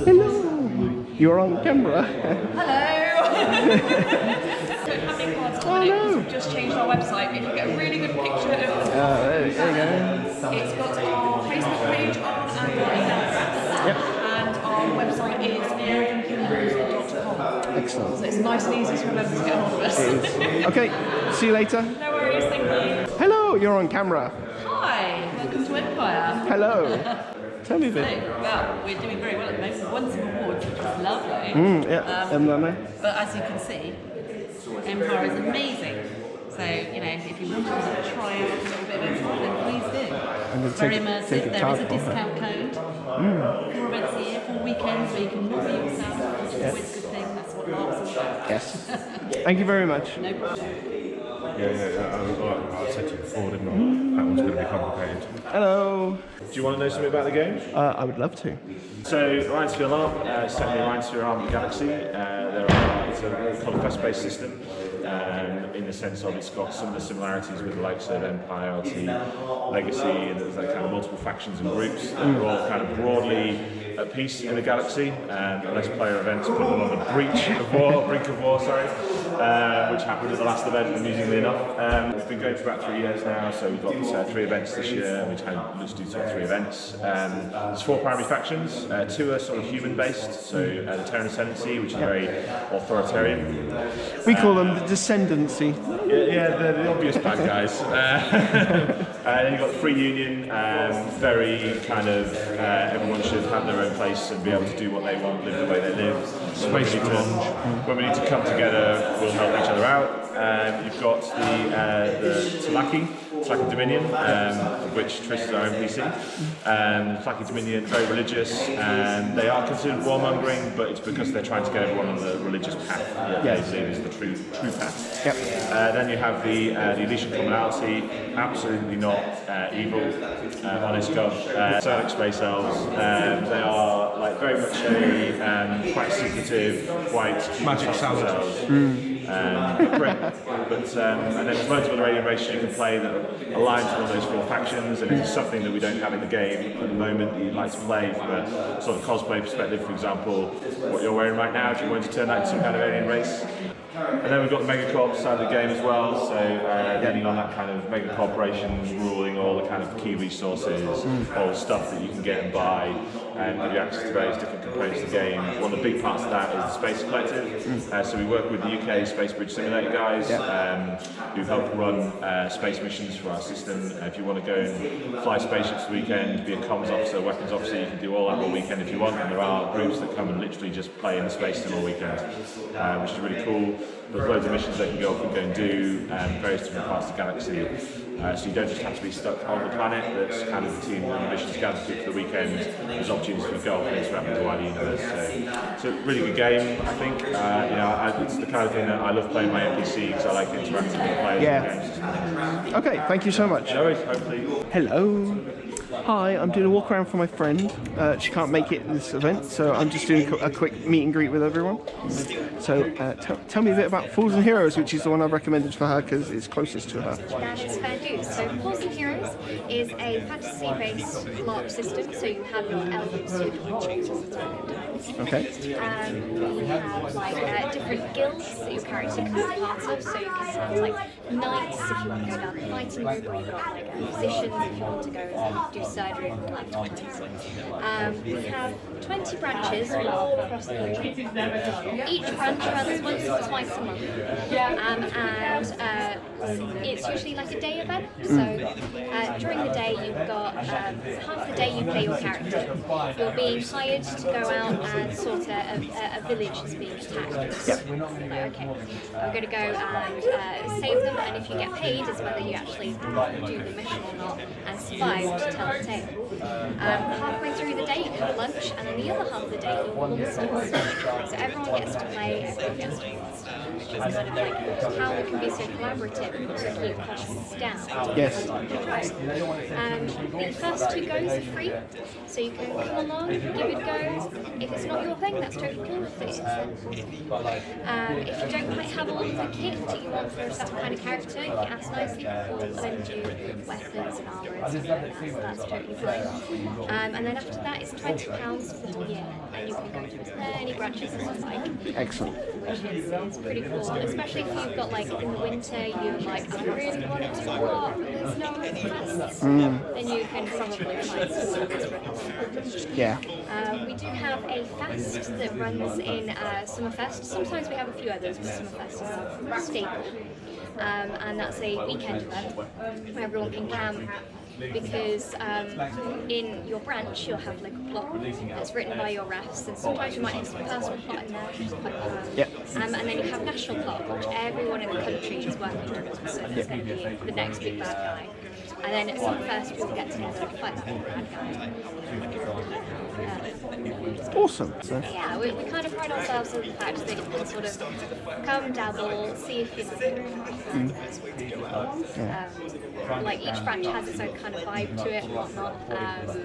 Hello! You're on camera. Hello! So how many cards are in it? Because we've just changed our website. If you get a really good picture of the There you go. it's got our Facebook page on and our email address. Yep. And our website is movavi.com. Excellent. So it's nice and easy to remember to get hold of us. Okay, see you later. No worries, thank you. Hello, you're on camera. Hi, welcome to Empire. Hello. Tell me a bit. Well, we're doing very well at the moment. We won some awards, which was lovely. But as you can see, Empire is amazing. So, you know, if you want to try out a little bit of Empire, then please do. Very immersive. There is a discount code. 4 events a year, 4 weekends where you can lobby yourself, which is always a good thing. That's what Larp's all about. Yes. Thank you very much. No problem. I said to you before, didn't I? That one's going to be complicated. Hello. Do you want to know something about the game? I would love to. So, Ryan Sphere Larp, set in the Ryan Sphere Arm of the Galaxy. It's a contest-based system in the sense of it's got some of the similarities with the likes of Empire, LT, Legacy, and there's like kind of multiple factions and groups that are all kind of broadly at peace in the galaxy. Less player events put them on the brink of war, which happened at the last event, amusingly enough. It's been going for about 3 years now, so we've got 3 events this year, and we try to do 3 events. There's 4 primary factions, 2 are sort of human-based, so the Terran Ascendancy, which is very authoritarian. We call them the Descendancy. Yeah, they're the obvious bad guys. Then you've got the Free Union, very kind of, everyone should have their own place and be able to do what they want, live the way they live. When we need to come together, we'll help each other out. You've got the Tlaki Dominion, of which Trish is our NPC. Tlaki Dominion, very religious, and they are considered warmongering, but it's because they're trying to get everyone on the religious path that they believe is the true path. Yep. Then you have the Elysian Commonalty, absolutely not evil, honest gov. Cernic Space Elves, they are like very much a quite secretive, quite magic salad. Great. And then there's loads of other alien races you can play that align to one of those 4 factions, and it's something that we don't have in the game at the moment that you'd like to play from a sort of cosplay perspective. For example, what you're wearing right now, if you wanted to turn that into some kind of alien race. And then we've got the Mega Co-op side of the game as well, so leaning on that kind of mega corporations ruling all the kind of key resources, all the stuff that you can get and buy, and give you access to various different components of the game. One of the big parts of that is the Space Collective, so we work with the UK Space Bridge Simulator guys, who help run space missions for our system. If you want to go and fly spaceships the weekend, be a comms officer, weapons officer, you can do all that all weekend if you want, and there are groups that come and literally just play in the space sim all weekend, which is really cool. There's loads of missions they can go off and go and do, various different parts of the galaxy. So you don't just have to be stuck on the planet. That's kind of the team and the missions gathered to for the weekend. There's opportunities for golf and interact with the wider universe. So it's a really good game, I think. It's the kind of thing that I love playing my NPC because I like interacting with players in games. Okay, thank you so much. No worries, hopefully. Hello. Hi, I'm doing a walk around for my friend. She can't make it to this event, so I'm just doing a quick meet and greet with everyone. So tell me a bit about Fools and Heroes, which is the one I've recommended for her because it's closest to her. That is fair dues. So Fools and Heroes is a fantasy-based LARP system, so you have your elements, your adventures, Okay. we have like different guilds that your character can be part of, so you can have like knights if you want to go down the fighting route, or you've got like musicians if you want to go and do surgery and like we have 20 branches all across the country. Each branch runs once or twice a month, and it's usually like a day event. So during the day you've got half the day you play your character. You're being hired to go out and sort a village that's being attacked. Yep. Like, okay, I'm going to go and save them, and if you get paid is whether you actually do the mission or not and survive to tell the tale. Halfway through the day you have lunch, and then the other half of the day you're monsters. So everyone gets to play, everyone gets to be monsters, which is kind of like how we can be so collaborative and also keep costs down. Yes. The first 2 goes are free, so you can come along, give it a go. If it's it's not your thing, that's totally cool. If you don't quite have all of the kit that you want for a certain kind of character, you can ask nicely, we'll send you weapons and armour and stuff like that, so that's totally fine. And then after that, it's £20 for the whole year, and you can go to as many branches as you like. Excellent. Which is pretty cool, especially if you've got like in the winter, you're like, I really want to go up, but there's no fests, then you can probably find some fests. Yeah. We do have a fest that runs in Summerfest. Sometimes we have a few others, but Summerfest is a staple. And that's a weekend event where everyone can camp. Because in your branch you'll have like a plot that's written by your refs, and sometimes you might have some personal plot in there, which is quite fun. Yep. And then you have national plot, which everyone in the country is working towards, so it's going to be the next big bad guy. And then at some first we'll get together and fight that big bad guy. Awesome. So, Yeah, we kind of pride ourselves on the fact that you can sort of come, dabble, see if you like it. Like each branch has its own kind of vibe to it and whatnot. But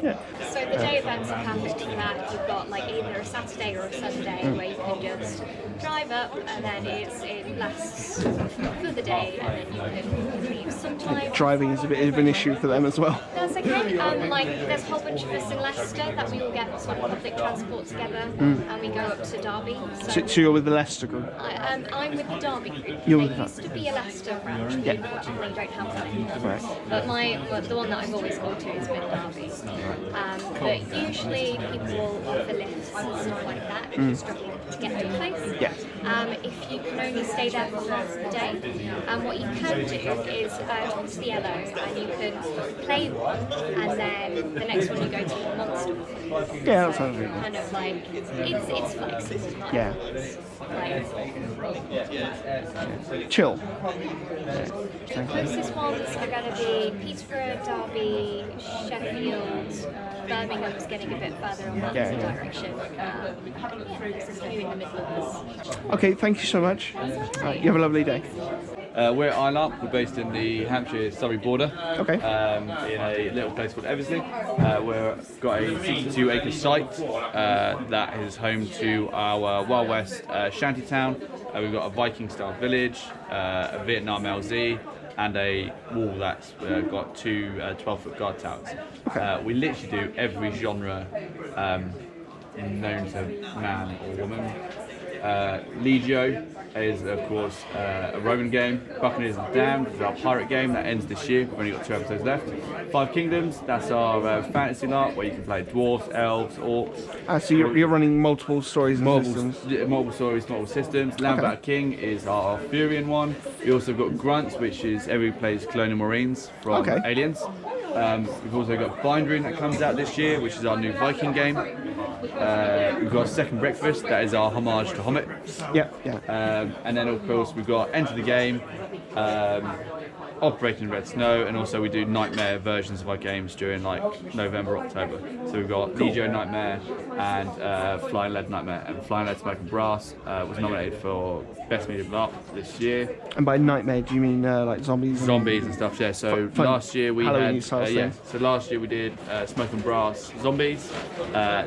yeah. So the day events are perfect for that. You've got like either a Saturday or a Sunday where you can just drive up, and then it lasts for the day, and then you can leave sometime. driving is a bit of an issue for them as well. That's okay. Like there's a whole bunch of us in Leicester that we all get sort of public transport together, and we go up to Derby. So you're with the Leicester group? I'm with the Derby group. You're There with used to be a Leicester branch, but unfortunately don't have that anymore. Right. But the one that I've always gone to has been Derby. But usually people will offer lifts and stuff like that if you're struggling to get to a place. Yeah. If you can only stay there for half the day, what you can do is talk to the yellow, and you can play one, and then the next one you go to the monster one. Yeah, that sounds really good. Kind of like it's flexible. Not Yeah. like, Chill. the closest ones are going to be Peterborough, Derby, Sheffield. Birmingham's getting a bit further on that direction. There's a few in the Midlands. Okay, thank you so much. You have a lovely day. We're at Ireland. We're based in the Hampshire-Surrey border. Okay. In a little place called Eversley. We've got a 62-acre site that is home to our Wild West shanty town. We've got a Viking-style village, a Vietnam LZ, and a wall that's got two 12-foot guard towers. We literally do every genre known to man or woman. Legio is, of course, a Roman game. Buccaneers and Damned is our pirate game that ends this year. We've only got 2 episodes left. 5 Kingdoms, that's our fantasy LARP where you can play dwarves, elves, orcs. So you're running multiple stories and systems? Multiple stories, multiple systems. Landbat King is our Arthurian one. We also got Grunts, which is everybody plays Colonial Marines from Aliens. We've also got Bindering that comes out this year, which is our new Viking game. We've got Second Breakfast, that is our homage to Hobbit. And then of course we've got Enter the Game, Operation Red Snow, and also we do Nightmare versions of our games during like November, October. So we've got Legio Nightmare and Flying Lead Nightmare. And Flying Lead Smoke and Brass was nominated for Best Medium LARP this year. And by Nightmare, do you mean like zombies? Zombies and stuff, yeah. So last year we had, so last year we did Smoke and Brass Zombies.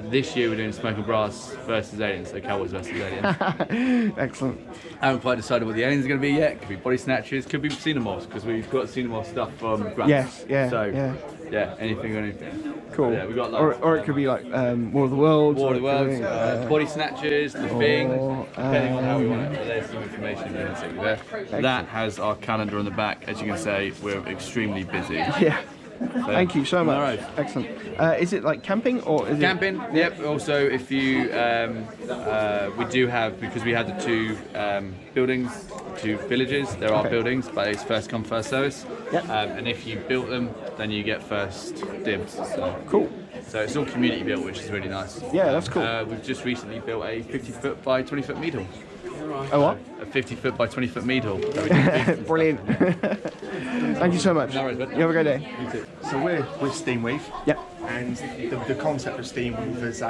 This year we're doing Smoke and Brass versus Aliens, so Cowboys versus Aliens. Excellent. I haven't quite decided what the aliens are going to be yet. Could be body snatchers, could be xenomorphs, because we've got xenomorph stuff from Grunts. Yeah, anything or anything. Cool. Yeah, we got or it could be like War of the Worlds. War of the Worlds, body snatchers, the Thing, depending on how we want it. But there's some information you can see there. That has our calendar on the back. As you can say, we're extremely busy. Yeah. Thank you so much. All right. Excellent. Is it like camping or is camping? Yep. Also, if you, we do have, because we had the 2 buildings, 2 villages. There are buildings, but it's first come first service. Yep. And if you built them, then you get first dibs. So. Cool. So it's all community built, which is really nice. Yeah, that's cool. We've just recently built a 50-foot by 20-foot mead hall. Oh what? A 50-foot by 20-foot mead hall. Brilliant. Thank you so much. No worries, bud. You have a great day. You too. So we're with Steamweave. Yep. And the concept of Steamweave is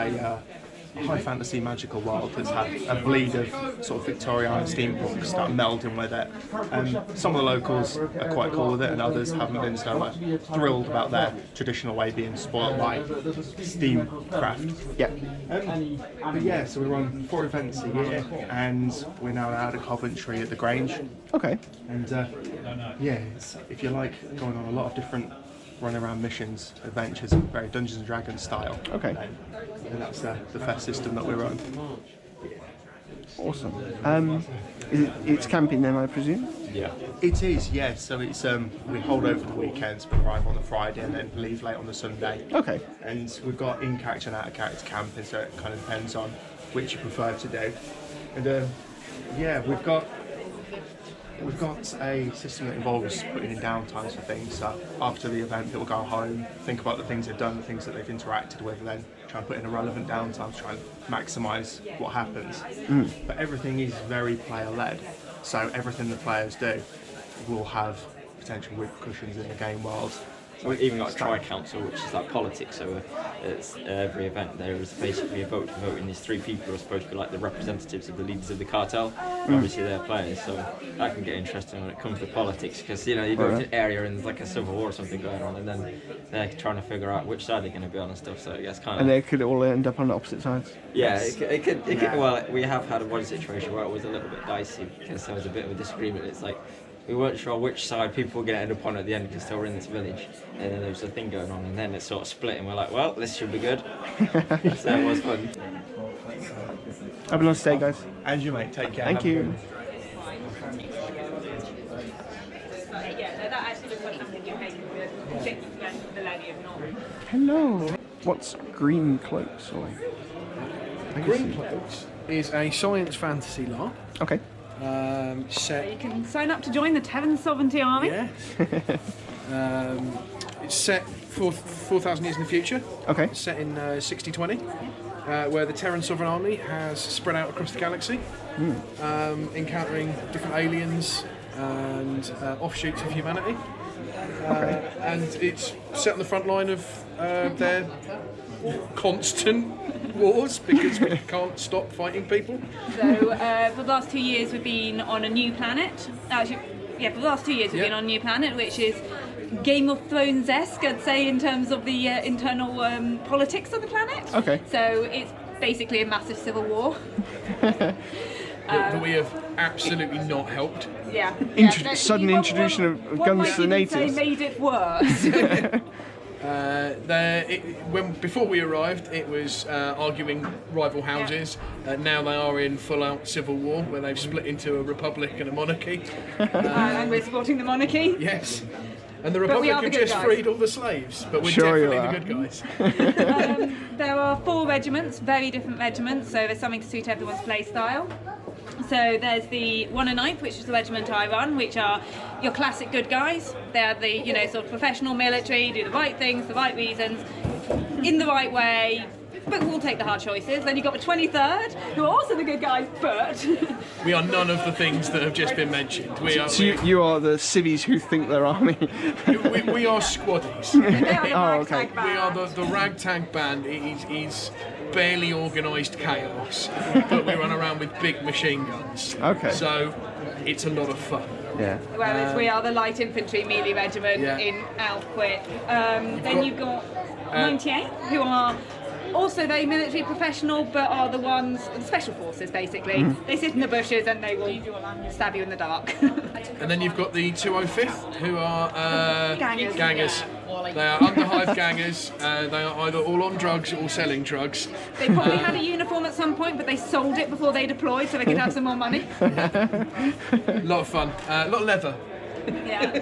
high fantasy magical world that's had a bleed of sort of Victorian and steampunk start melding with it. Some of the locals are quite cool with it, and others haven't been so thrilled about their traditional way being spoiled by steamcraft. Yeah. But yeah, so we run 4 events a year, and we're now out of Coventry at the Grange. Okay. And yeah, if you like going on a lot of different run around missions, adventures, very Dungeons and Dragons style. Okay. And that's the fest system that we run. Awesome. It's camping then, I presume? Yeah. It is, yes. So it's we hold over the weekends, but arrive on the Friday and then leave late on the Sunday. Okay. And we've got in-character and out-of-character camping, so it kind of depends on which you prefer to do. And yeah, we've got a system that involves putting in downtimes for things. So after the event, people go home, think about the things they've done, the things that they've interacted with, and then try and put in a relevant downtime to try and maximise what happens. But everything is very player-led, so everything the players do will have potential repercussions in the game world. So we've even got a tri-council, which is like politics, so it's every event there is basically a vote and these 3 people who are supposed to be like the representatives of the leaders of the cartel, and obviously they're players, so that can get interesting when it comes to politics, because you know, you go to an area and there's like a civil war or something going on, and then they're trying to figure out which side they're going to be on and stuff, so it gets kind of... And they could all end up on opposite sides? Yeah, it could, well, we have had one situation where it was a little bit dicey, because there was a bit of a disagreement. It's like, we weren't sure which side people were going to end up on at the end because they were in this village, and then there was a thing going on, and then it sort of split, and we're like, well, this should be good. So it was fun. Have a nice day, guys. And you, mate. Take care. Thank you. Hello. What's Green Cloaks? Or Green Cloaks is a science fantasy LARP. Okay. Set. You can sign up to join the Terran Sovereignty Army. Yeah. It's set 4,000 years in the future. Okay. It's set in 6020, where the Terran Sovereign Army has spread out across the galaxy, encountering different aliens and offshoots of humanity. And it's set on the front line of their constant wars, because we can't stop fighting people. So for the last 2 years we've been on a new planet. Actually, yeah, for the last 2 years we've been on a new planet, which is Game of Thrones-esque, I'd say, in terms of the internal politics of the planet. Okay. So it's basically a massive civil war. That we have absolutely not helped. Yeah. Sudden introduction of guns to the natives. They made it worse. Before we arrived, it was arguing rival houses. Now they are in full-out civil war, where they've split into a republic and a monarchy. And we're supporting the monarchy. Yes. And the republic have just freed all the slaves, but we're definitely the good guys. There are 4 regiments, very different regiments, so there's something to suit everyone's play style. So there's the 109th, which is the regiment I run, which are your classic good guys. They're the, you know, sort of professional military, do the right things, the right reasons, in the right way, but we'll take the hard choices. Then you've got the 23rd, who are also the good guys, but... We are none of the things that have just been mentioned. You are the civvies who think they're army. we are squaddies. They are the ragtag band. We are the ragtag band. It is barely organised chaos, but we run around with big machine guns. Okay. So it's a lot of fun. Yeah. Whereas we are the light infantry melee regiment in Alquit. Then you've got 98, who are also very military professional, but are the ones, the special forces basically. They sit in the bushes and they will stab you in the dark. And then you've got the 205th, who are gangers. They are under-hive gangers. They are either all on drugs or selling drugs. They probably had a uniform at some point, but they sold it before they deployed so they could have some more money. A lot of fun. A lot of leather. Yeah.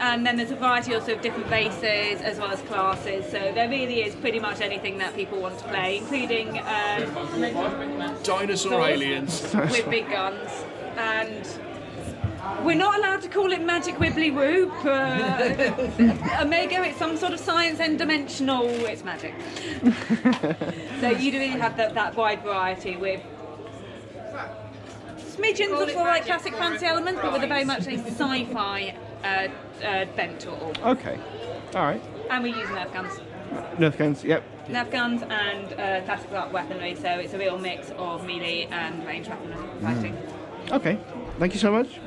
And then there's a variety also of different races as well as classes, so there really is pretty much anything that people want to play, including dinosaur aliens with big guns. And we're not allowed to call it Magic Wibbly Woo, but Omega, it's some sort of science and dimensional, it's magic. So you really have that wide variety with smidgens of like classic fantasy elements, but with a very much a sci-fi bent to it all. Okay, all right. And we use Nerf guns. Nerf guns, yep. Nerf guns and tactical art weaponry, so it's a real mix of melee and range weapon fighting. Okay, thank you so much.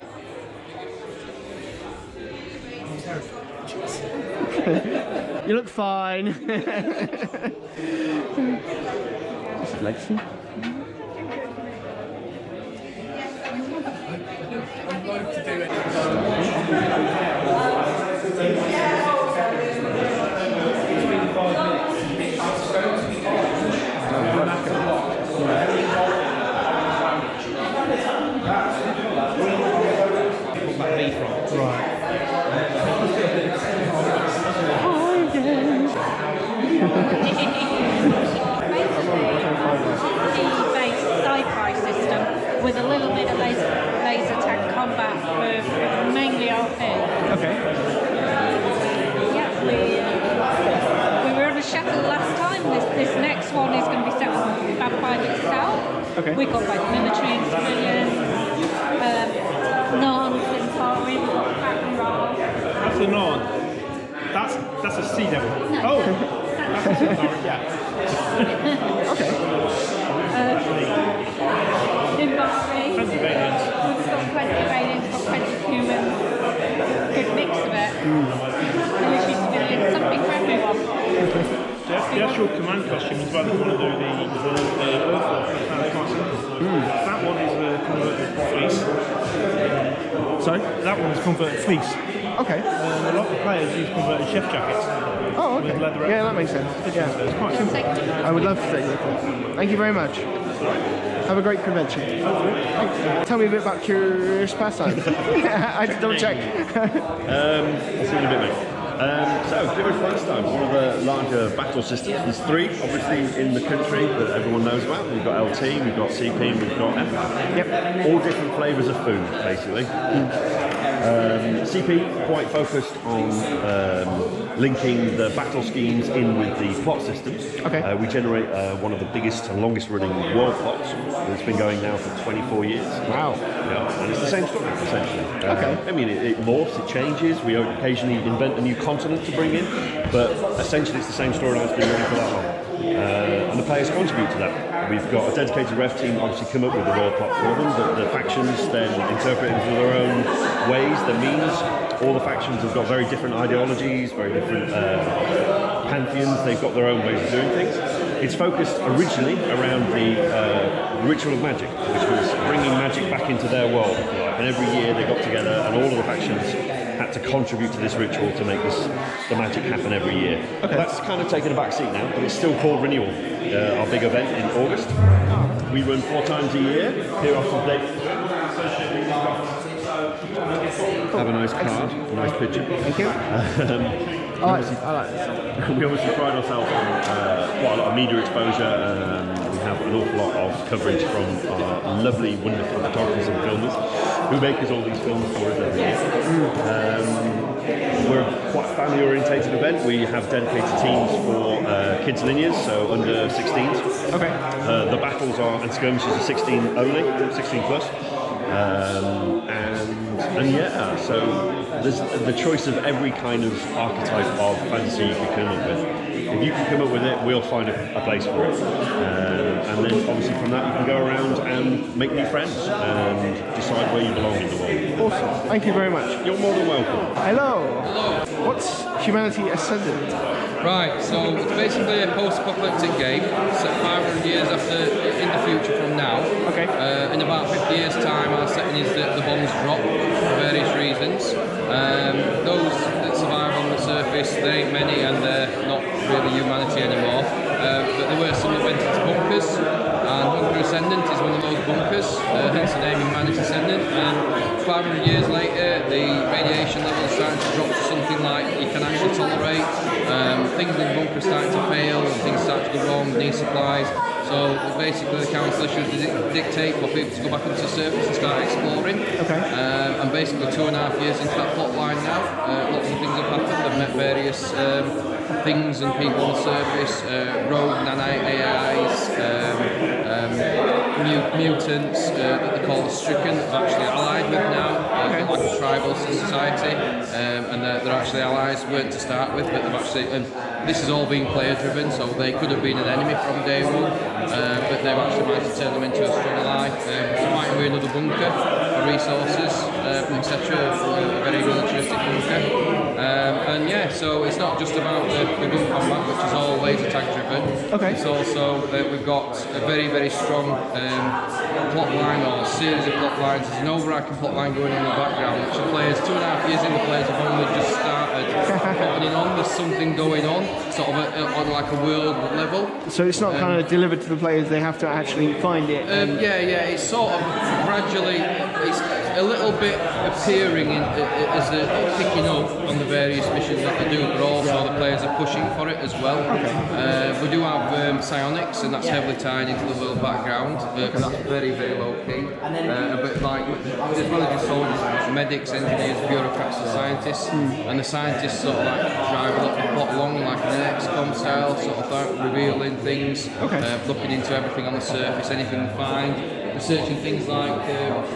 You look fine. This is Lexi. Based sci-fi system with a little bit of laser tag combat for mainly RP. Okay. Yeah, we were on a shuttle last time. This next one is going to be set up with Fab 5 itself. Okay. We've got both military and civilian, non-Centauri, we've got Pack and Roll. That's a non. That's a sea devil. No, Oh! that's That's a Centauri, yeah. Okay. in Movavi. Plenty of aliens. We've got plenty of aliens, got plenty of humans. Good mix of it. Military, civilian, something for everyone. The actual command costume is about to want to do the Earthwalk. That's quite simple. That one is converted fleece. Sorry? That one is converted fleece. Okay. A lot of players use converted chef jackets. Oh, okay. With leather. Yeah, that makes sense. Yeah. So it's quite simple. I would love to take a look. Thank you very much. Have a great convention. Thanks. Tell me a bit about Curious Pastimes. I had to double check. I'll see you in a bit, mate. So, Curious Pastimes, one of the larger battle systems. There's three, obviously, in the country that everyone knows about. We've got LT, we've got CP, and we've got M. Yep. All different flavours of food, basically. CP quite focused on linking the battle schemes in with the plot systems. Okay. We generate one of the biggest and longest running world plots. It's been going now for 24 years. Wow. Yeah, and it's the same story, essentially. Okay. I mean, it morphs, it changes. We occasionally invent a new continent to bring in, but essentially it's the same storyline that's been running for that long. And the players contribute to that. We've got a dedicated ref team obviously come up with the world plot for them, but the factions then interpret it into their own ways, their means. All the factions have got very different ideologies, very different pantheons. They've got their own ways of doing things. It's focused originally around the ritual of magic, which was bringing magic back into their world, if you like. And every year they got together and all of the factions had to contribute to this ritual to make the magic happen every year. Okay. That's kind of taken a back seat now, but it's still called Renewal, our big event in August. We run 4 times a year. Here are some dates. Have a nice card, a nice picture. Thank you. I like this. We obviously pride ourselves on quite a lot of media exposure. We have an awful lot of coverage from our lovely, wonderful photographers and filmers who make us all these films for us every year. We're a quite family-orientated event. We have dedicated teams for kids linears, so under 16s. Okay. The battles and skirmishes are 16 only, 16 plus. And yeah, so there's the choice of every kind of archetype of fantasy you can come up with. If you can come up with it, we'll find a place for it. And then obviously from that you can go around and make new friends and decide where you belong in the world. Awesome. Thank you very much. You're more than welcome. Hello. What's Humanity Ascendant? Right, so it's basically a post-apocalyptic game set 500 years in the future from now. Okay. In about 50 years' time, our setting is that the bombs drop for various reasons. Those that survive on the surface, there ain't many, and they're not really humanity anymore. But there were some that went into bunkers, and Bunker Ascendant is one of those bunkers, hence the name Humanity Ascendant. And 500 years later, the radiation level is starting to drop to something like you can actually tolerate. Things in the bunker are starting to fail, and things start to go wrong, need supplies. So basically the council issues dictate for people to go back onto the surface and start exploring. Okay. And basically 2.5 years into that plot line now, lots of things have happened. I've met various things and people on the surface, rogue nano-AIs, mutants that they call the Stricken, have actually allied with now, like a tribal society, and they're actually allies, weren't to start with, but they've actually, this has all been player driven, so they could have been an enemy from day one, but they've actually managed to turn them into a strong ally. Fighting with another bunker for resources, etc. A very militaristic bunker. And yeah, so it's not just about the gun combat, which is all laser tag driven. Okay. It's also we've got a very, very strong plot line or series of plot lines. There's an overarching plot line going on in the background, which the players, 2.5 years in, the players have only just started putting on. There's something going on, sort of on like a world level. So it's not kind of delivered to the players; they have to actually find it. Yeah. It's sort of gradually, it's a little bit appearing as they're picking up on the various missions that they do, but also the players are pushing for it as well. Okay. We do have psionics, and that's heavily tied into the world background, but that's very, very low key. But like, as well as the soldiers, medics, engineers, bureaucrats, and scientists, and the scientists sort of like drive a lot of plot along, like an XCOM style, sort of like revealing things, looking into everything on the surface, anything we find. Researching things like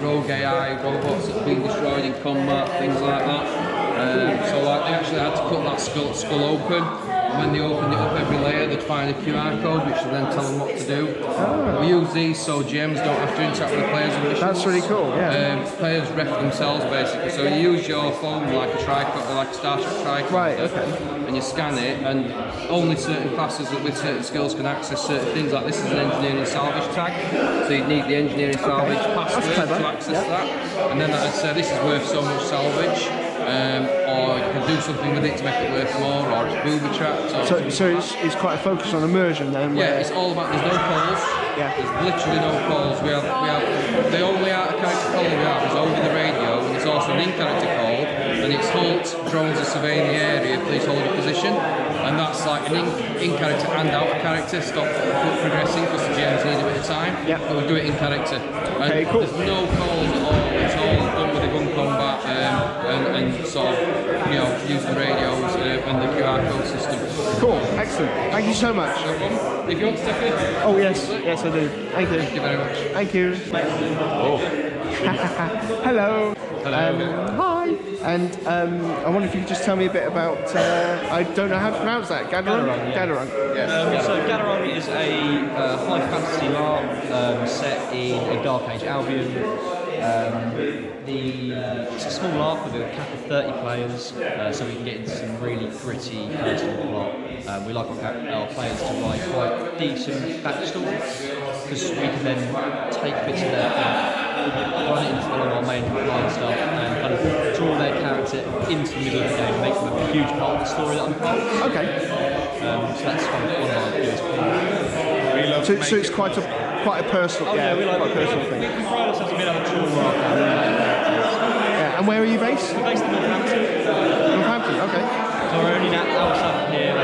rogue AI, robots that have been destroyed in combat, things like that. So like they actually had to cut that skull open. And when they opened it up every layer, they'd find a QR code, which would then tell them what to do. We use these so GMs don't have to interact with the players on missions. That's really cool. Yeah. Players ref themselves basically. So you use your phone like a tricorder, like a Starship tricorder, right? Okay. And you scan it, and only certain classes with certain skills can access certain things. Like this is an engineering salvage tag, so you need the engineering salvage password to access that. And then that would say this is worth so much salvage. Or you can do something with it to make it worth more, or it's booby trapped. So it's quite a focus on immersion then. Yeah, it's all about, there's no calls. Yeah. There's literally no calls. We have the only out-of-character call we have is over the radio, and it's also an in-character call, and it's halt, drones are surveying the area, please hold your position. And that's like an in-character and out-of-character, stop progressing because the GMs need a bit of time. Yeah. But we do it in character. Okay, cool. There's no calls at all, it's all done with the gun combat and sort of, you know, using radios and the QR code system. Cool, excellent. Thank you so much. No problem. If you want to step in. Oh yes, yes I do. Thank you. Thank you very much. Thank you. Oh. Hello. Hello. Hi. And I wonder if you could just tell me a bit about, I don't know how to pronounce that, Gadarung? Gadarung. Yes. So Gadarung is a high fantasy LARP set in a Dark Age Albion. It's a small LARP with a cap of 30 players, so we can get into some really gritty personal plot. We like our players to write quite decent backstories, because we can then take bits of their run it into one of our main line stuff and kind of draw their character into the middle of the game, make them a huge part of the story that unfolds. Okay. So that's one of our views. So it's quite a personal, we like quite a personal thing. We pride ourselves a bit on a true LARP. Yeah, and where are you based? We're based in Northampton. Northampton, okay. So we're only outside of here.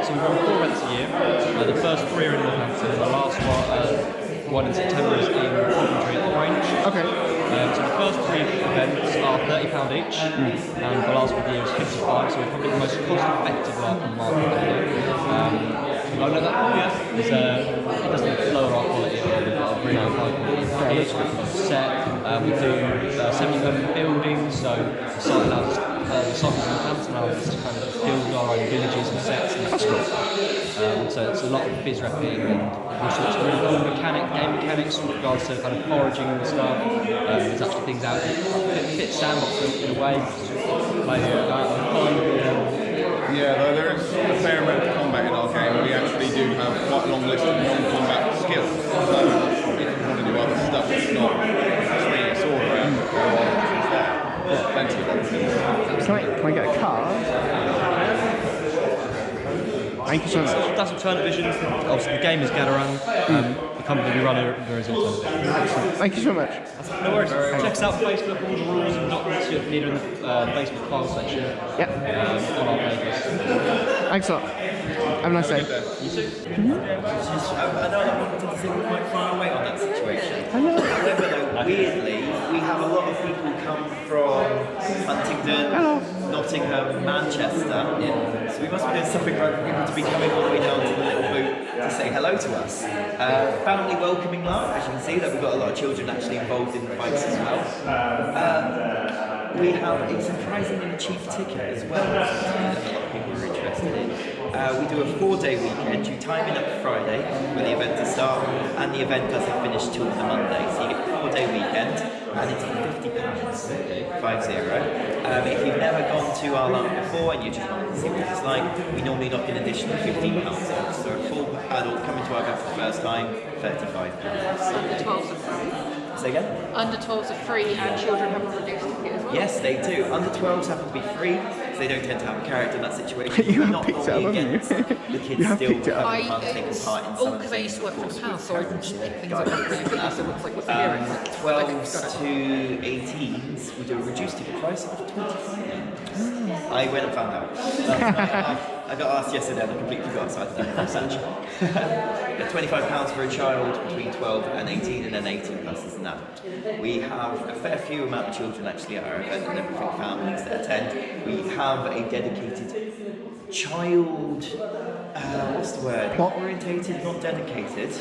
So we run 4 events a year. The first 3 are in Northampton, the last one in September is in Coventry at the Grange. Okay. So the first 3 events are £30 each, and the last one of the year is 55, so we're probably the most cost-effective LARP on the market. I know that it doesn't lower our quality at all. We've got a really high quality set. We do semi-permanent buildings, so the site allows us, the site in Northampton allows us to kind of build our own villages and sets. That's cool. So it's a lot of biz repping and all sorts of really cool game mechanics with regards to kind of foraging and stuff. There's actually things out that fit sandbox in a way. Yeah, though there is a fair amount of combat in our game, we actually do have quite a long list of non-combat skills. So if you want to do other stuff that's not swinging a sword around, there are options there. Plenty of options. Can I get a card? Thank you so much. That's Alternate Visions. Obviously, the game is Gadarung. The company we run there is Alternate Visions. Excellent. Thank you so much. No worries. Check us out on Facebook. All the rules and documents you'll need in the Facebook file section. Yep. On our pages. Thanks a lot. Have a nice day. You too. I know that one seem quite far away on that situation. However, though, weirdly, we have a lot of people come from Huntingdon, Nottingham, Manchester. So we must be doing something right for people to be coming all the way down to the little boot to say hello to us. Family welcoming LARP, as you can see, that we've got a lot of children actually involved in the fights as well. We have a surprisingly cheap ticket as well, that a lot of people are interested in. We do a 4-day weekend. You time in up Friday for the event to start, and the event doesn't finish till the Monday. So you get a 4-day weekend, and it's £50, 50. If you've never gone to our LARP before and you just want to see what it's like, we normally knock an additional £15 off. So a full adult coming to our event for the first time, £35. Under 12s are free. Say again? Under 12s are free, and children have a reduced ticket as well. Yes, they do. Under 12s happen to be free, so they don't tend to have a character in that situation. You have Not picked it up, normally haven't you? against the kids You have still picked it up. having fun taking part in some of the Because I used to work things. from house, so I can just pick things up really quickly, so it looks like what's appearing. 12s to 18s, we do a reduced ticket price of £25. I went and found out. I got asked yesterday and I completely forgot, so I had to do the research. £25 for a child between 12 and 18, and then 18 plus as an adult. We have a fair few amount of children actually at our event and everything, families that attend. We have a dedicated child, what's the word? Plot orientated, not dedicated.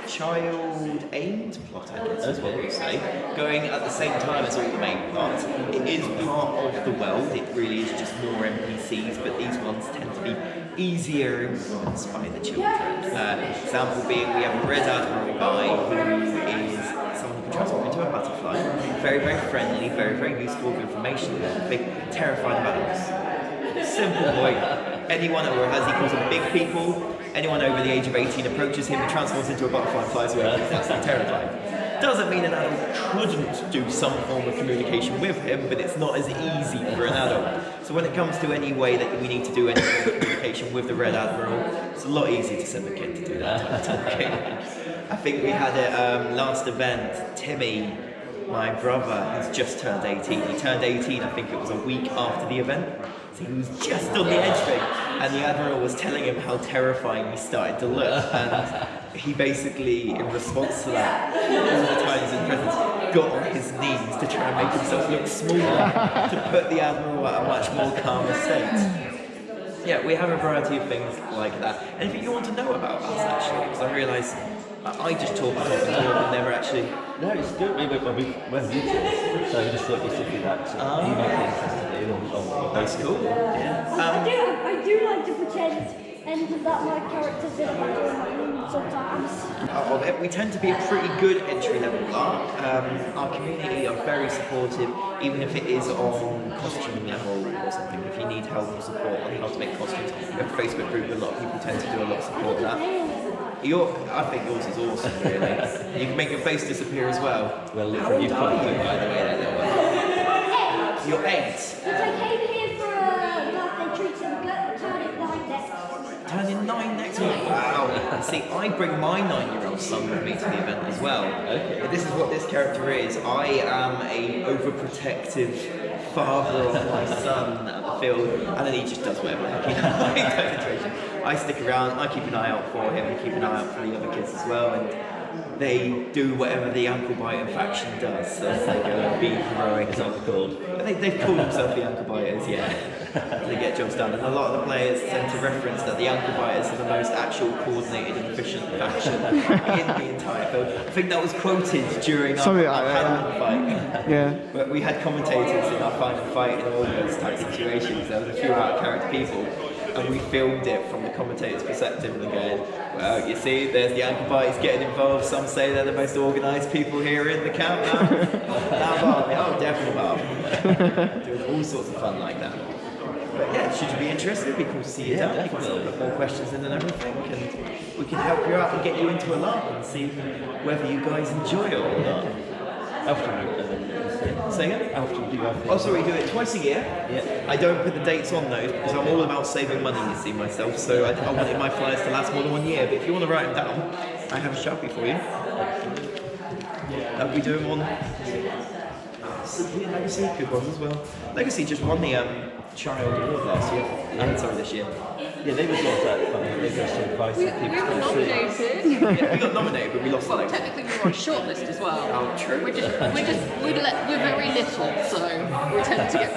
Child aimed plot, I guess is what we say, going at the same time as all the main parts. It is part of the world, it really is just more NPCs, but these ones tend to be easier influenced by the children. Example being, we have a Red Admiral guy who is someone who can transform into a butterfly. Very, very friendly, very, very useful with information, big, terrified of animals. Simple boy. Anyone, or as he calls them, big people, anyone over the age of 18 approaches him, he transforms into a butterfly and flies away. That's terrifying. Doesn't mean an adult couldn't do some form of communication with him, but it's not as easy for an adult. So when it comes to any way that we need to do any form of communication with the Red Admiral, it's a lot easier to send the kid to do that. I think we had it last event, Timmy, my brother, has just turned 18. He turned 18, I think it was a week after the event. So he was just on the edge of it, and the Admiral was telling him how terrifying he started to look, and he basically, in response to that, all the times in presence, got on his knees to try and make himself look smaller, to put the Admiral at a much more calmer state. Yeah, we have a variety of things like that. Anything you want to know about us, actually? Because I realise I just talk and never actually... No, it's good. We're YouTubers, so we just thought you should do that. So you might be interested in on That's cool. Yeah. I do like to pretend and that my character's in a battle sometimes. We tend to be a pretty good entry-level LARP. Our community are very supportive, even if it is on costume level or something. If you need help or support on how to make costumes, we have a Facebook group where a lot of people tend to do a lot of support of that. I think yours is awesome, really. You can make your face disappear as well. Well, you've got by the way, that little one. You're 8. I came here for a birthday treat, so I'm going to turn it 9 next. Turning 9 next week? Wow. See, I bring my 9-year-old son with me to the event as well. Okay. This is what this character is. I am a overprotective father of my son at the field, and then he just does whatever. I stick around, I keep an eye out for him, and keep an eye out for the other kids as well, and they do whatever the ankle biter faction does. So they go and be heroic. Is that what they're called? They've called themselves the ankle biters, yeah. They get jobs done, and a lot of the players tend to reference that the ankle biters are the most actual coordinated and efficient faction in the entire field. I think that was quoted during our panel fight. Yeah. But we had commentators in our final fight in all those type situations. There was a few out-of-character people, and we filmed it from the commentator's perspective and going, well, you see, there's the ankle biters getting involved. Some say they're the most organised people here in the camp now. Now Barbie, oh, definitely Barbie. Doing all sorts of fun like that. But yeah, should you be interested, it'd be cool to see you down. You can put more questions in and everything, and we can help you out and get you into a LARP and see whether you guys enjoy it or not. Say again? How often do you have? Oh, sorry, we do it twice a year. Yeah. I don't put the dates on those because I'm all about saving money, you see, myself. So I wanted my flyers to last more than 1 year. But if you want to write them down, I have a Sharpie for you. We do them on Legacy, good ones as well. Legacy just won the Child Award last year. Sorry, this year. Yeah, they was lost that. They got some advice that people We were nominated. Yeah, we got nominated, but we lost the Well, Legacy. technically we were on shortlist as well. Oh, true. We're very little, so we tend to get